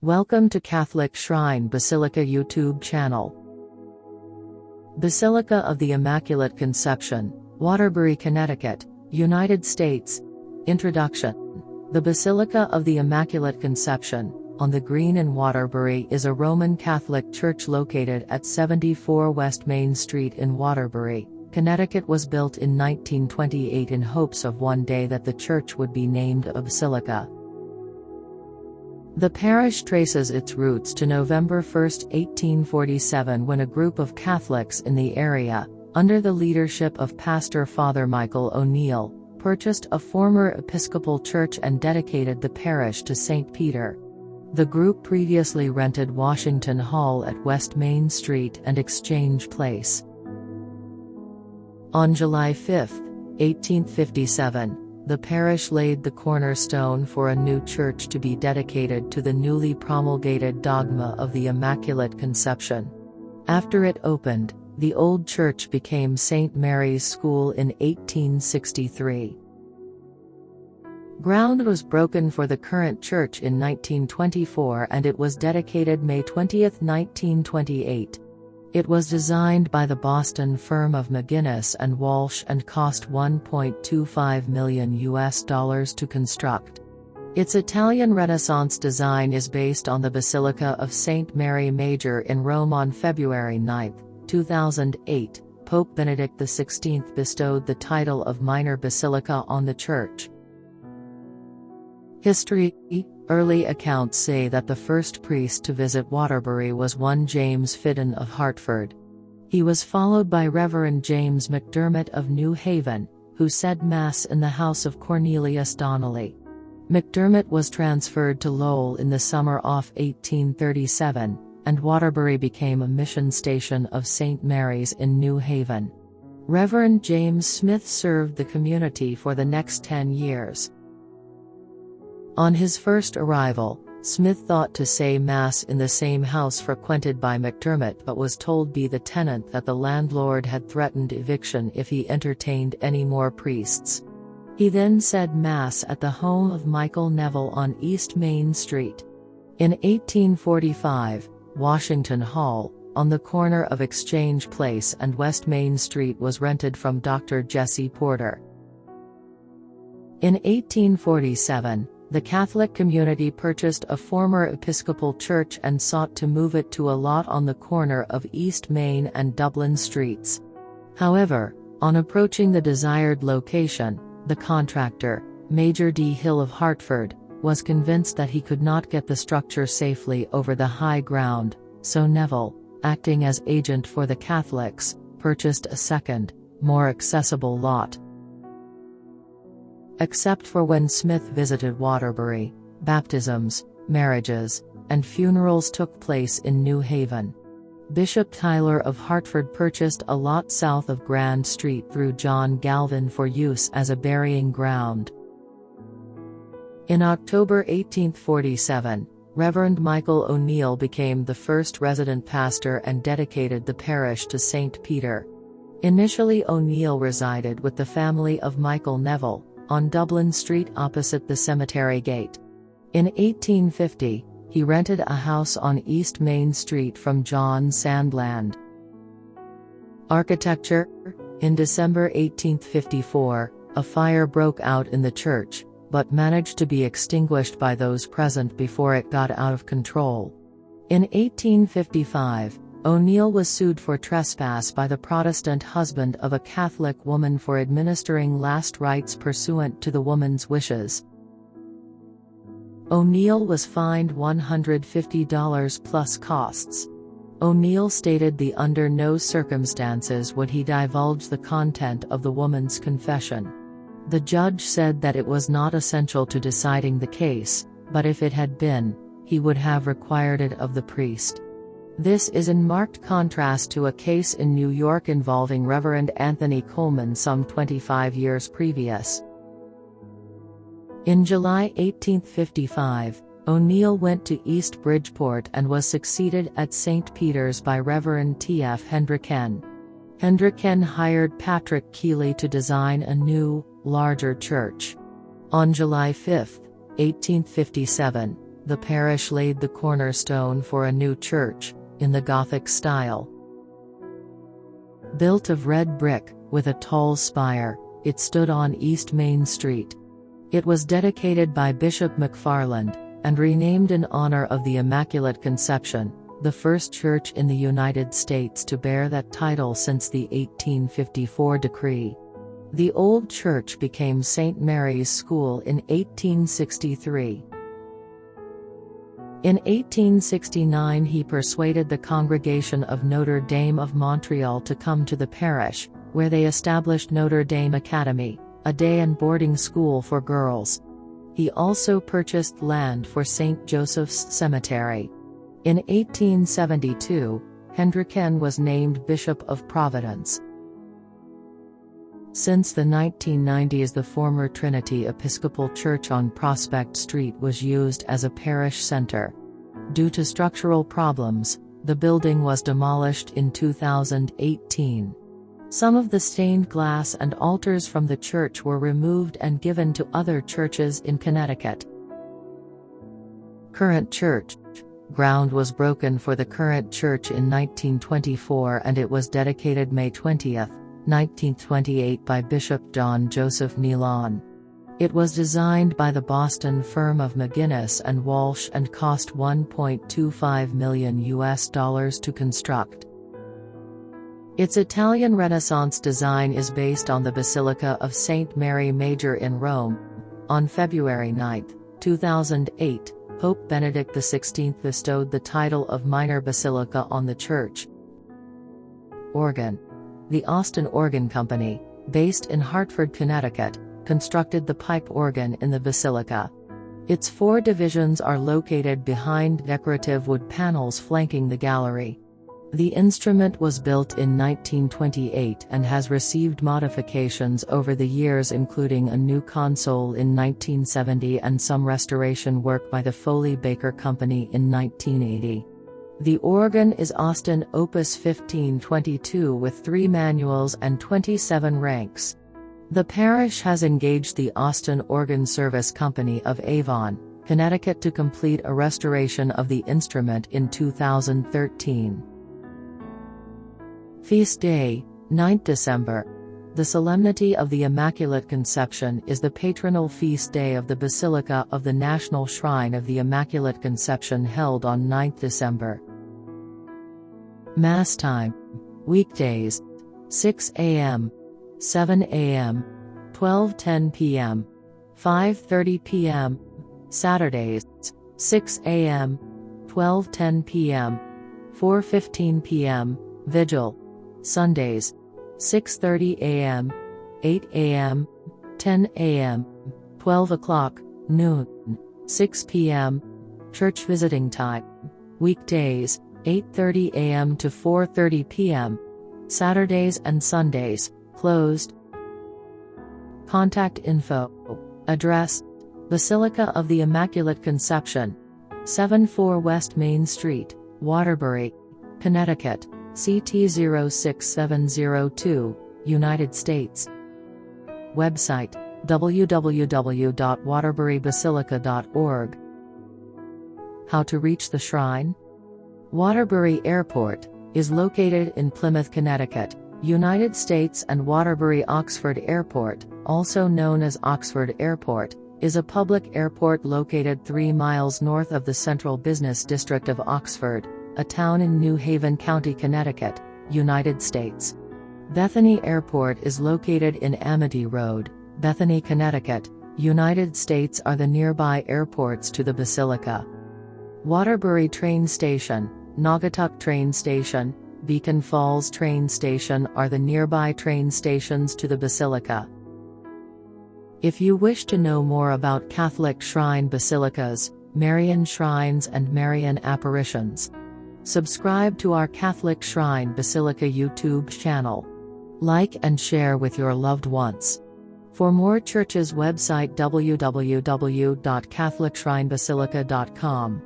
Welcome to Catholic Shrine Basilica YouTube channel. Basilica of the Immaculate Conception, Waterbury, Connecticut, United States. Introduction. The Basilica of the Immaculate Conception, on the Green in Waterbury, is a Roman Catholic church located at 74 West Main Street in Waterbury, Connecticut. Was built in 1928 in hopes of one day that the church would be named a basilica. The parish traces its roots to November 1, 1847, when a group of Catholics in the area, under the leadership of Pastor Father Michael O'Neill, purchased a former Episcopal church and dedicated the parish to St. Peter. The group previously rented Washington Hall at West Main Street and Exchange Place. On July 5, 1857, the parish laid the cornerstone for a new church to be dedicated to the newly promulgated dogma of the Immaculate Conception. After it opened, the old church became St. Mary's School in 1863. Ground was broken for the current church in 1924 and it was dedicated May 20, 1928. It was designed by the Boston firm of McGinnis and Walsh and cost $1.25 million to construct. Its Italian Renaissance design is based on the Basilica of St. Mary Major in Rome. On February 9, 2008, Pope Benedict XVI bestowed the title of Minor Basilica on the church. History. Early accounts say that the first priest to visit Waterbury was one James Fidden of Hartford. He was followed by Reverend James McDermott of New Haven, who said Mass in the house of Cornelius Donnelly. McDermott was transferred to Lowell in the summer of 1837, and Waterbury became a mission station of St. Mary's in New Haven. Reverend James Smith served the community for the next 10 years. On his first arrival, Smith thought to say Mass in the same house frequented by McDermott, but was told by the tenant that the landlord had threatened eviction if he entertained any more priests. He then said Mass at the home of Michael Neville on East Main Street. In 1845, Washington Hall, on the corner of Exchange Place and West Main Street, was rented from Dr. Jesse Porter. In 1847, the Catholic community purchased a former Episcopal church and sought to move it to a lot on the corner of East Main and Dublin Streets. However, on approaching the desired location, the contractor, Major D. Hill of Hartford, was convinced that he could not get the structure safely over the high ground, so Neville, acting as agent for the Catholics, purchased a second, more accessible lot. Except for when Smith visited Waterbury, baptisms, marriages, and funerals took place in New Haven. Bishop Tyler of Hartford purchased a lot south of Grand Street through John Galvin for use as a burying ground. In October 1847, Reverend Michael O'Neill became the first resident pastor and dedicated the parish to St. Peter. Initially, O'Neill resided with the family of Michael Neville, on Dublin Street opposite the cemetery gate. In 1850, he rented a house on East Main Street from John Sandland. Architecture. In December 1854, a fire broke out in the church, but managed to be extinguished by those present before it got out of control. In 1855, O'Neill was sued for trespass by the Protestant husband of a Catholic woman for administering last rites pursuant to the woman's wishes. O'Neill was fined $150 plus costs. O'Neill stated that under no circumstances would he divulge the content of the woman's confession. The judge said that it was not essential to deciding the case, but if it had been, he would have required it of the priest. This is in marked contrast to a case in New York involving Reverend Anthony Coleman some 25 years previous. In July 1855, O'Neill went to East Bridgeport and was succeeded at St. Peter's by Reverend T.F. Hendricken. Hendricken hired Patrick Keeley to design a new, larger church. On July 5, 1857, the parish laid the cornerstone for a new church, in the Gothic style. Built of red brick, with a tall spire, it stood on East Main Street. It was dedicated by Bishop McFarland, and renamed in honor of the Immaculate Conception, the first church in the United States to bear that title since the 1854 decree. The old church became St. Mary's School in 1863. In 1869 he persuaded the Congregation of Notre Dame of Montreal to come to the parish, where they established Notre Dame Academy, a day and boarding school for girls. He also purchased land for St. Joseph's Cemetery. In 1872, Hendricken was named Bishop of Providence. Since the 1990s, the former Trinity Episcopal Church on Prospect Street was used as a parish center. Due to structural problems, the building was demolished in 2018. Some of the stained glass and altars from the church were removed and given to other churches in Connecticut. Current church. Ground was broken for the current church in 1924 and it was dedicated May 20, 1928 by Bishop John Joseph Nealon. It was designed by the Boston firm of McGinnis and Walsh and cost $1.25 million to construct. Its Italian Renaissance design is based on the Basilica of St. Mary Major in Rome. On February 9, 2008, Pope Benedict XVI bestowed the title of Minor Basilica on the church. Organ. The Austin Organ Company, based in Hartford, Connecticut, constructed the pipe organ in the basilica. Its 4 divisions are located behind decorative wood panels flanking the gallery. The instrument was built in 1928 and has received modifications over the years, including a new console in 1970 and some restoration work by the Foley Baker Company in 1980. The organ is Austin Opus 1522 with 3 manuals and 27 ranks. The parish has engaged the Austin Organ Service Company of Avon, Connecticut to complete a restoration of the instrument in 2013. Feast Day, 9th December. The Solemnity of the Immaculate Conception is the patronal feast day of the Basilica of the National Shrine of the Immaculate Conception held on 9th December. Mass time. Weekdays. 6 a.m., 7 a.m., 12:10 p.m., 5:30 p.m. Saturdays. 6 a.m., 12:10 p.m., 4:15 p.m. Vigil. Sundays. 6:30 a.m., 8 a.m., 10 a.m., 12 o'clock, noon, 6 p.m. Church visiting time. Weekdays, 8:30 a.m. to 4:30 p.m. Saturdays and Sundays, closed. Contact info. Address: Basilica of the Immaculate Conception, 74 West Main Street, Waterbury, Connecticut, CT 06702, United States. Website: www.waterburybasilica.org. How to reach the shrine? Waterbury Airport is located in Plymouth, Connecticut, United States, and Waterbury Oxford Airport, also known as Oxford Airport, is a public airport located 3 miles north of the Central Business District of Oxford, a town in New Haven County, Connecticut, United States. Bethany Airport is located in Amity Road, Bethany, Connecticut, United States. Are the nearby airports to the Basilica. Waterbury Train Station, Naugatuck Train Station, Beacon Falls Train Station are the nearby train stations to the Basilica. If you wish to know more about Catholic shrine basilicas, Marian shrines and Marian apparitions, subscribe to our Catholic Shrine Basilica YouTube channel. Like and share with your loved ones. For more churches, website www.catholicshrinebasilica.com.